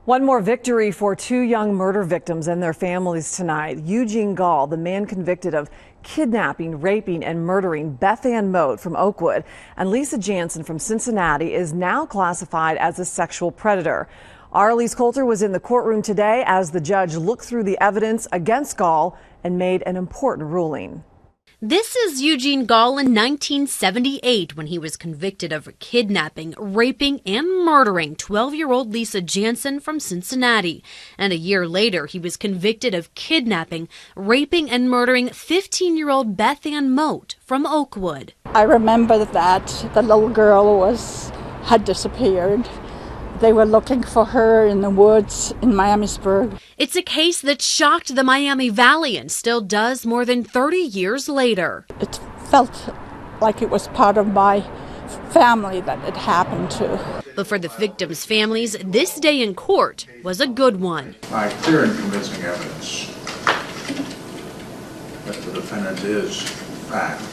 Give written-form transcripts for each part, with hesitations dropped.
One more victory for two young murder victims and their families tonight. Eugene Gall, the man convicted of kidnapping, raping, and murdering Beth Ann Mote from Oakwood, and Lisa Jansen from Cincinnati, is now classified as a sexual predator. Our Elise Coulter was in the courtroom today as the judge looked through the evidence against Gall and made an important ruling. This is Eugene Gall in 1978 when he was convicted of kidnapping, raping, and murdering 12-year-old Lisa Jansen from Cincinnati. And a year later, he was convicted of kidnapping, raping, and murdering 15-year-old Beth Ann Mote from Oakwood. I remember that the little girl had disappeared. They were looking for her in the woods in Miamisburg. It's a case that shocked the Miami Valley and still does more than 30 years later. It felt like it was part of my family that it happened to. But for the victims' families, this day in court was a good one. By clear and convincing evidence that the defendant is, in fact,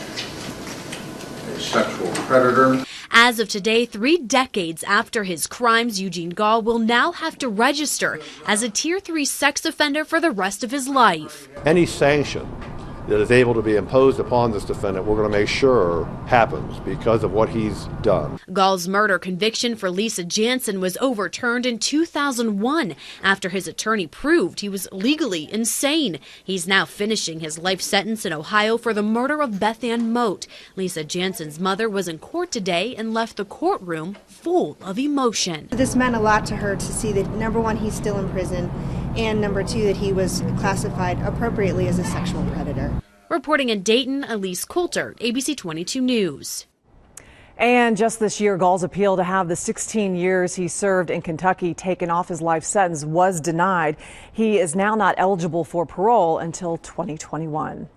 a sexual predator. As of today, 3 decades after his crimes, Eugene Gall will now have to register as a Tier 3 sex offender for the rest of his life. Any sanction that is able to be imposed upon this defendant, we're going to make sure happens because of what he's done. Gall's murder conviction for Lisa Jansen was overturned in 2001 after his attorney proved he was legally insane. He's now finishing his life sentence in Ohio for the murder of Beth Ann Mote. Lisa Jansen's mother was in court today and left the courtroom full of emotion. This meant a lot to her to see that, number one, he's still in prison, and number two, that he was classified appropriately as a sexual predator. Reporting in Dayton, Elise Coulter, ABC 22 News. And just this year, Gall's appeal to have the 16 years he served in Kentucky taken off his life sentence was denied. He is now not eligible for parole until 2021.